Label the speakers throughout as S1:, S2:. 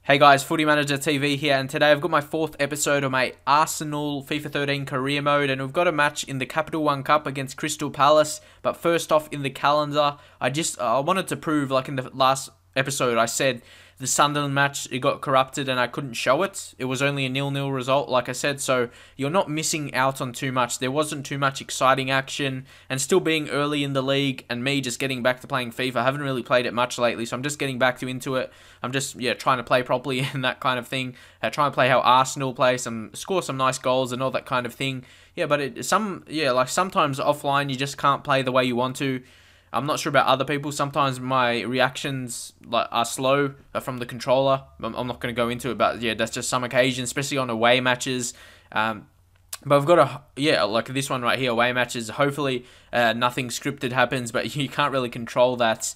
S1: Hey guys, Footy Manager TV here, and today I've got my 4th episode of my Arsenal FIFA 13 career mode, and we've got a match in the Capital One Cup against Crystal Palace. But first off, in the calendar, I wanted to prove, like in the last episode, I said the Sunderland match, it got corrupted and I couldn't show it. It was only a 0-0 result, like I said, so you're not missing out on too much. There wasn't too much exciting action, and still being early in the league and me just getting back to playing FIFA. I haven't really played it much lately, so I'm just getting back into it. I'm just, trying to play properly and that kind of thing. Trying to play how Arsenal play, score some nice goals and all that kind of thing. Yeah, but sometimes offline you just can't play the way you want to. I'm not sure about other people. Sometimes my reactions are slow from the controller. I'm not going to go into it, but yeah, that's just some occasions, especially on away matches. But I've got like this one right here, away matches. Hopefully nothing scripted happens, but you can't really control that.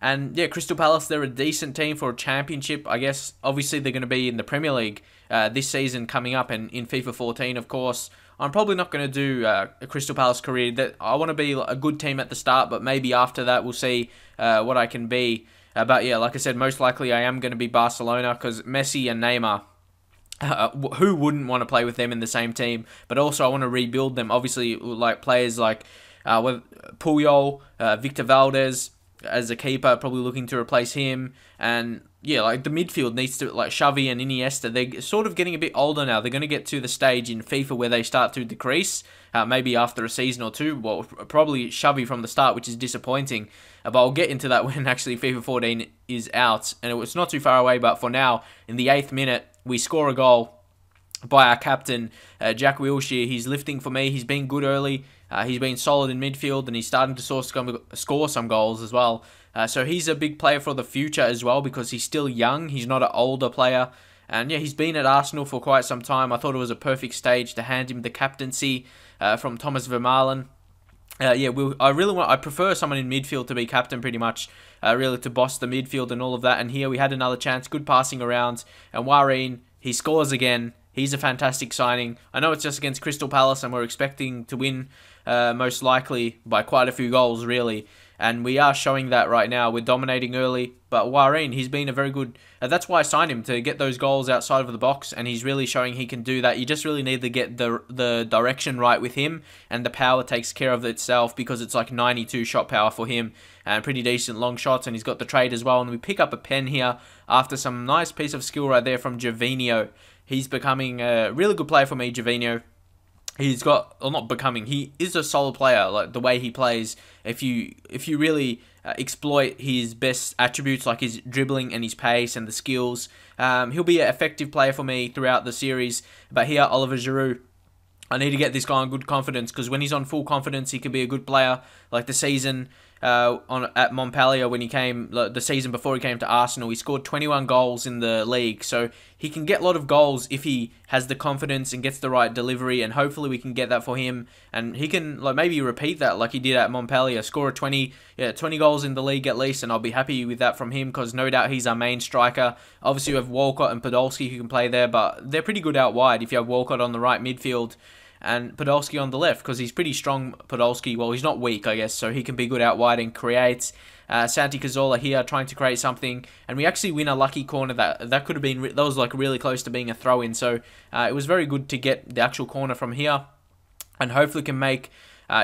S1: And yeah, Crystal Palace, they're a decent team for a championship, I guess. Obviously, they're going to be in the Premier League this season coming up, and in FIFA 14, of course. I'm probably not going to do a Crystal Palace career. That I want to be a good team at the start, but maybe after that we'll see what I can be. But yeah, like I said, most likely I am going to be Barcelona because Messi and Neymar, who wouldn't want to play with them in the same team? But also I want to rebuild them. Obviously, like players like Puyol, Victor Valdez as a keeper, probably looking to replace him. And yeah, like the midfield needs to, like Xavi and Iniesta, they're sort of getting a bit older now. They're going to get to the stage in FIFA where they start to decrease, maybe after a season or two. Well, probably Xavi from the start, which is disappointing. But I'll get into that when actually FIFA 14 is out. And it's not too far away, but for now, in the 8th minute, we score a goal by our captain, Jack Wilshere. He's lifting for me. He's been good early. He's been solid in midfield, and he's starting to score some goals as well. So he's a big player for the future as well because he's still young. He's not an older player. And yeah, he's been at Arsenal for quite some time. I thought it was a perfect stage to hand him the captaincy from Thomas Vermaelen. I prefer someone in midfield to be captain pretty much, really to boss the midfield and all of that. And here we had another chance, good passing around. And Warren, he scores again. He's a fantastic signing. I know it's just against Crystal Palace and we're expecting to win most likely by quite a few goals, really. And we are showing that right now. We're dominating early. But Warren, he's been a very good... that's why I signed him, to get those goals outside of the box. And he's really showing he can do that. You just really need to get the direction right with him. And the power takes care of itself because it's like 92 shot power for him. And pretty decent long shots. And he's got the trade as well. And we pick up a pen here after some nice piece of skill right there from Gervinho. He's becoming a really good player for me, Gervinho. He's got, or not becoming, he is a solid player. Like the way he plays, if you really exploit his best attributes, like his dribbling and his pace and the skills, he'll be an effective player for me throughout the series. But here, Oliver Giroud, I need to get this guy on good confidence, because when he's on full confidence, he can be a good player. Like the season at Montpellier, when he came, the season before he came to Arsenal, he scored 21 goals in the league. So he can get a lot of goals if he has the confidence and gets the right delivery, and hopefully we can get that for him. And he can maybe repeat that like he did at Montpellier, score 20 goals in the league at least, and I'll be happy with that from him, because no doubt he's our main striker. Obviously we have Walcott and Podolski who can play there, but they're pretty good out wide if you have Walcott on the right midfield and Podolski on the left, because he's pretty strong, Podolski. Well, he's not weak, I guess, so he can be good out wide and create. Santi Cazorla here trying to create something, and we actually win a lucky corner that could have been, that was like really close to being a throw-in, so it was very good to get the actual corner from here, and hopefully can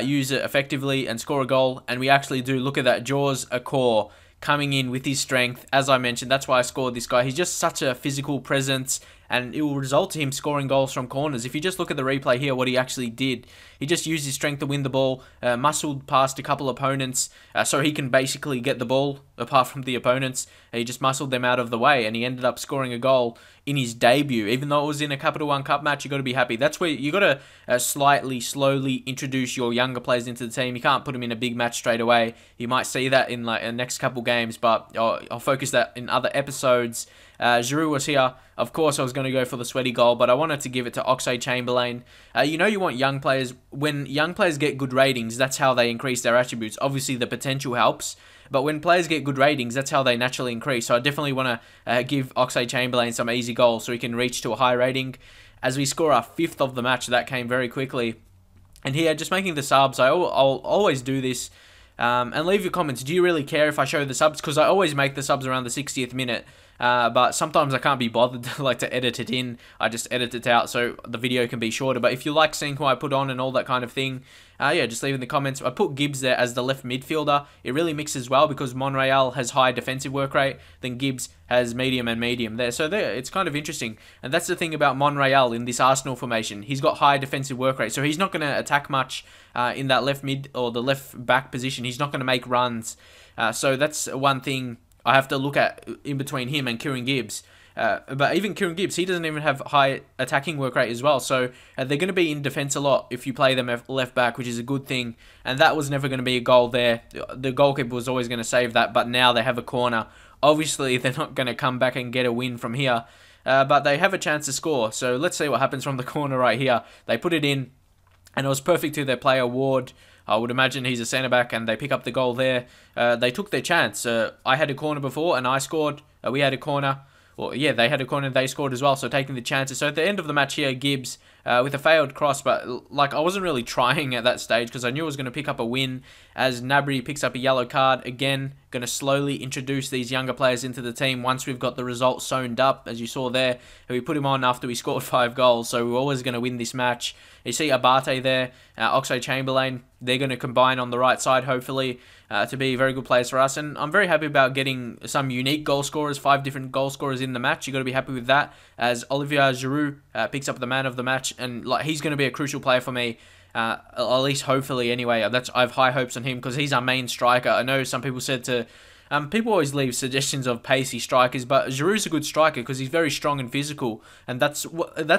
S1: use it effectively and score a goal. And we actually do. Look at that, Jaws Akor coming in with his strength. As I mentioned, that's why I scored this guy. He's just such a physical presence, and it will result to him scoring goals from corners. If you just look at the replay here, what he actually did, he just used his strength to win the ball, muscled past a couple opponents, so he can basically get the ball, apart from the opponents. He just muscled them out of the way, and he ended up scoring a goal in his debut. Even though it was in a Capital One Cup match, you got to be happy. That's where you got to slowly introduce your younger players into the team. You can't put them in a big match straight away. You might see that in like the next couple games, but I'll focus that in other episodes. Giroud was here. Of course, I was going to go for the sweaty goal, but I wanted to give it to Oxlade-Chamberlain. You want young players. When young players get good ratings, that's how they increase their attributes. Obviously, the potential helps, but when players get good ratings, that's how they naturally increase. So I definitely want to give Oxlade-Chamberlain some easy goals so he can reach to a high rating. As we score our 5th of the match, that came very quickly. And here, just making the subs, I'll always do this. And leave your comments. Do you really care if I show the subs? Because I always make the subs around the 60th minute. But sometimes I can't be bothered to edit it in. I just edit it out so the video can be shorter. But if you like seeing who I put on and all that kind of thing, yeah, just leave in the comments. I put Gibbs there as the left midfielder. It really mixes well because Monreal has high defensive work rate, then Gibbs has medium and medium there. So there, it's kind of interesting. And that's the thing about Monreal in this Arsenal formation. He's got high defensive work rate, so he's not going to attack much in that left mid or the left back position. He's not going to make runs. So that's one thing I have to look at in between him and Kieran Gibbs. But even Kieran Gibbs, he doesn't even have high attacking work rate as well. So they're going to be in defence a lot if you play them left back, which is a good thing. And that was never going to be a goal there. The goalkeeper was always going to save that, but now they have a corner. Obviously, they're not going to come back and get a win from here, but they have a chance to score. So let's see what happens from the corner right here. They put it in, and it was perfect to their player, Ward. I would imagine he's a centre-back, and they pick up the goal there. They took their chance. I had a corner before, and I scored. We had a corner. Well, yeah, they had a corner and they scored as well, so taking the chances. So at the end of the match here, Gibbs with a failed cross, but like I wasn't really trying at that stage because I knew I was going to pick up a win as Gnabry picks up a yellow card. Again, going to slowly introduce these younger players into the team once we've got the results sewn up, as you saw there. We put him on after we scored 5 goals, so we're always going to win this match. You see Abate there, Oxlade-Chamberlain, they're going to combine on the right side, hopefully, to be very good players for us. And I'm very happy about getting some unique goal scorers, 5 different goal scorers in the match. You've got to be happy with that, as Olivier Giroud picks up the man of the match, and like he's going to be a crucial player for me. At least hopefully anyway. I have high hopes on him because he's our main striker. I know some people said to people always leave suggestions of pacey strikers, but Giroud's a good striker because he's very strong and physical, and that's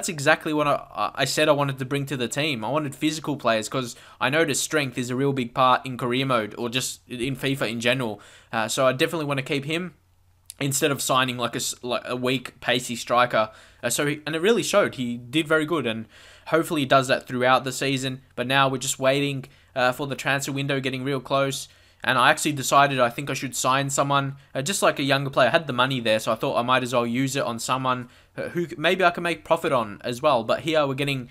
S1: exactly what I said I wanted to bring to the team. I wanted physical players because I noticed strength is a real big part in career mode or just in FIFA in general. So I definitely want to keep him instead of signing like a weak pacey striker. And it really showed. He did very good, and hopefully he does that throughout the season. But now we're just waiting for the transfer window getting real close. And I actually decided I think I should sign someone, just like a younger player. I had the money there, so I thought I might as well use it on someone who maybe I can make profit on as well. But here we're getting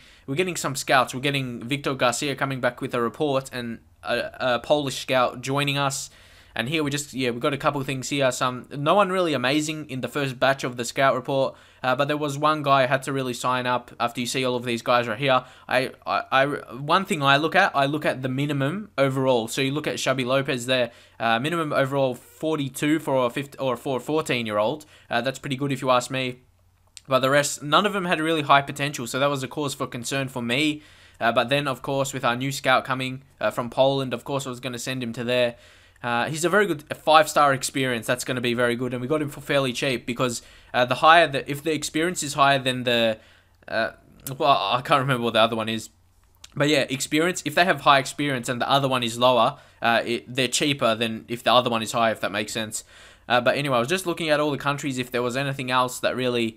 S1: some scouts. We're getting Victor Garcia coming back with a report and a Polish scout joining us. And here we've got a couple of things here. No one really amazing in the first batch of the scout report, but there was one guy I had to really sign up after you see all of these guys right here. One thing I look at the minimum overall. So you look at Xabi Lopez there, minimum overall 42 for a 14-year-old. That's pretty good if you ask me. But the rest, none of them had really high potential, so that was a cause for concern for me. But then, of course, with our new scout coming from Poland, of course I was going to send him to there. He's a very good 5-star experience. That's going to be very good, and we got him for fairly cheap because if the experience is higher than the well, I can't remember what the other one is, but yeah, experience. If they have high experience and the other one is lower, they're cheaper than if the other one is high. If that makes sense. But anyway, I was just looking at all the countries if there was anything else that really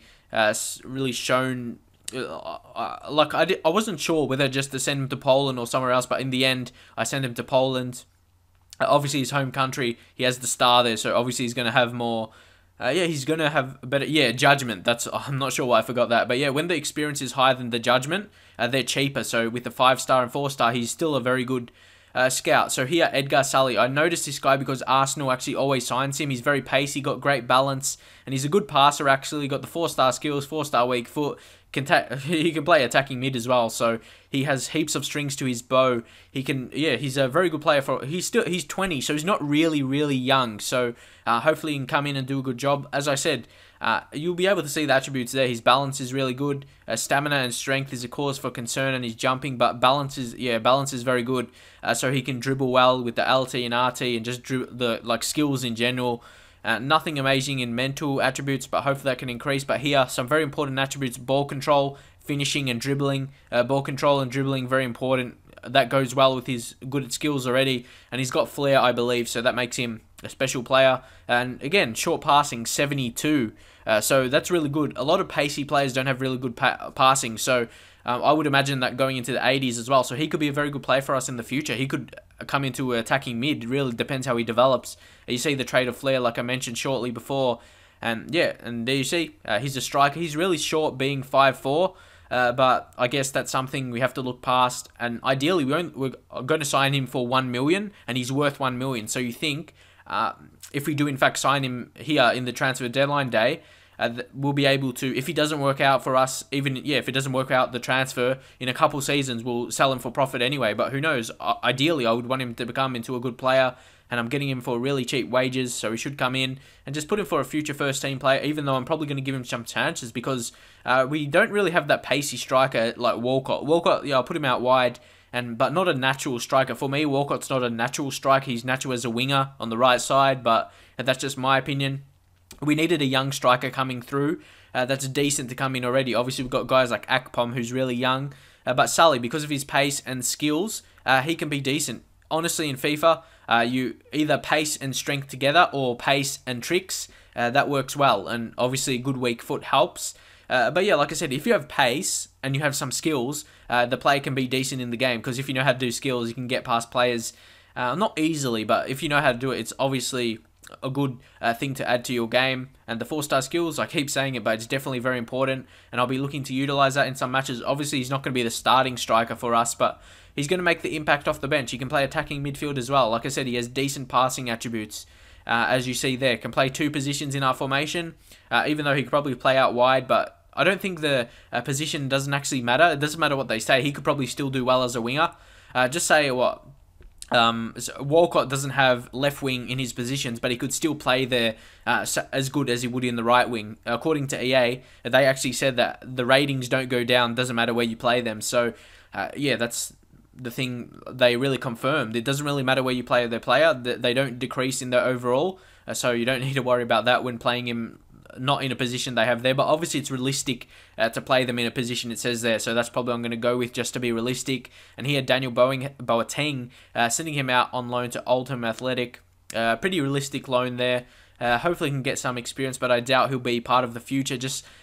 S1: shown. I wasn't sure whether just to send him to Poland or somewhere else, but in the end, I sent him to Poland. Obviously, his home country, he has the star there, so obviously he's going to have more. He's going to have better. Yeah, judgment. I'm not sure why I forgot that, but yeah, when the experience is higher than the judgment, they're cheaper. So with the 5-star and 4-star, he's still a very good scout. So here, Edgar Sully. I noticed this guy because Arsenal actually always signs him. He's very pacey, got great balance, and he's a good passer. Actually, got the 4-star skills, 4-star weak foot. He can play attacking mid as well, so he has heaps of strings to his bow. He's a very good player he's 20, so he's not really young. So hopefully he can come in and do a good job. As I said, you'll be able to see the attributes there. His balance is really good. Stamina and strength is a cause for concern, and his jumping, but balance is very good. So he can dribble well with the LT and RT and just the skills in general. Nothing amazing in mental attributes, but hopefully that can increase. But here, some very important attributes: ball control, finishing, and dribbling. Ball control and dribbling, very important. That goes well with his good skills already. And he's got flair, I believe, so that makes him a special player. And again, short passing, 72. So that's really good. A lot of pacey players don't have really good passing, so I would imagine that going into the 80s as well. So he could be a very good player for us in the future. He could come into attacking mid. It really depends how he develops. You see the trait of flair, like I mentioned shortly before. And yeah, and there you see, he's a striker. He's really short, being 5'4", but I guess that's something we have to look past. And ideally, we're going to sign him for 1 million, and he's worth 1 million. So you think if we do in fact sign him here in the transfer deadline day, we'll be able to, if he doesn't work out for us, even, yeah, if it doesn't work out the transfer in a couple seasons, we'll sell him for profit anyway. But who knows? Ideally, I would want him to become into a good player, and I'm getting him for really cheap wages, so he should come in and just put him for a future first-team player, even though I'm probably going to give him some chances because we don't really have that pacey striker like Walcott. Walcott, yeah, I'll put him out wide, but not a natural striker. For me, Walcott's not a natural striker. He's natural as a winger on the right side, but that's just my opinion. We needed a young striker coming through that's decent to come in already. Obviously, we've got guys like Akpom, who's really young. But Sully, because of his pace and skills, he can be decent. Honestly, in FIFA, you either pace and strength together or pace and tricks. That works well. And obviously, a good weak foot helps. But yeah, like I said, if you have pace and you have some skills, the player can be decent in the game. Because if you know how to do skills, you can get past players, not easily, but if you know how to do it, it's obviously a good thing to add to your game. And the 4-star skills, I keep saying it, but it's definitely very important, and I'll be looking to utilize that in some matches. Obviously, he's not going to be the starting striker for us, but he's going to make the impact off the bench. He can play attacking midfield as well. Like I said, he has decent passing attributes, as you see there. Can play 2 positions in our formation, even though he could probably play out wide, but I don't think the position doesn't actually matter. It doesn't matter what they say. He could probably still do well as a winger. Just say what... Walcott doesn't have left wing in his positions, but he could still play there as good as he would in the right wing. According to EA, they actually said that the ratings don't go down, doesn't matter where you play them. So, yeah, that's the thing they really confirmed. It doesn't really matter where you play their player. They don't decrease in their overall, so you don't need to worry about that when playing him not in a position they have there. But obviously it's realistic to play them in a position it says there, so that's probably what I'm going to go with just to be realistic. And here Daniel Boateng, sending him out on loan to Oldham Athletic. Pretty realistic loan there. Hopefully he can get some experience, but I doubt he'll be part of the future.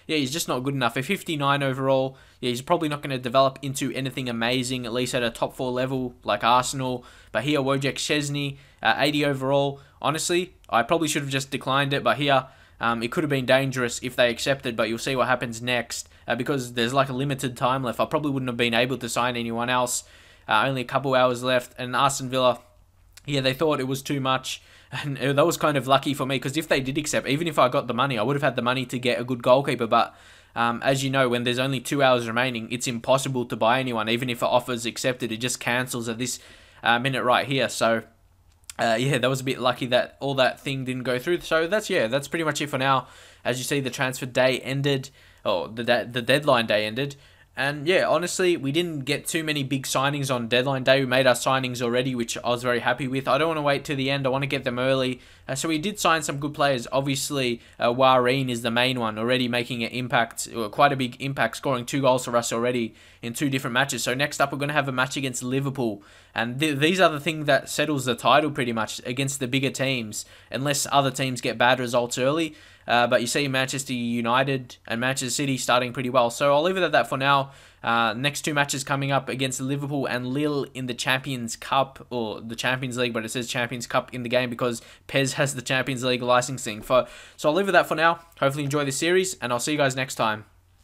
S1: He's just not good enough. At 59 overall, yeah, he's probably not going to develop into anything amazing, at least at a top 4 level like Arsenal. But here Wojciech Szczesny, 80 overall. Honestly, I probably should have just declined it, but here it could have been dangerous if they accepted, but you'll see what happens next because there's like a limited time left. I probably wouldn't have been able to sign anyone else. Only a couple hours left, and Aston Villa, yeah, they thought it was too much, and that was kind of lucky for me because if they did accept, even if I got the money, I would have had the money to get a good goalkeeper, but as you know, when there's only 2 hours remaining, it's impossible to buy anyone. Even if an offer is accepted, it just cancels at this minute right here, so... yeah, that was a bit lucky that all that thing didn't go through. So that's pretty much it for now. As you see, the transfer day ended, or the deadline day ended. And yeah, honestly, we didn't get too many big signings on deadline day. We made our signings already, which I was very happy with. I don't want to wait to the end. I want to get them early. So we did sign some good players. Obviously, Wareen is the main one, already making an impact, quite a big impact, scoring 2 goals for us already in 2 different matches. So next up, we're going to have a match against Liverpool. And these are the thing that settles the title pretty much against the bigger teams, unless other teams get bad results early. But you see Manchester United and Manchester City starting pretty well. So I'll leave it at that for now. Next 2 matches coming up against Liverpool and Lille in the Champions Cup, or the Champions League, but it says Champions Cup in the game because Pez has the Champions League licensing. So I'll leave it at that for now. Hopefully you enjoy this series, and I'll see you guys next time.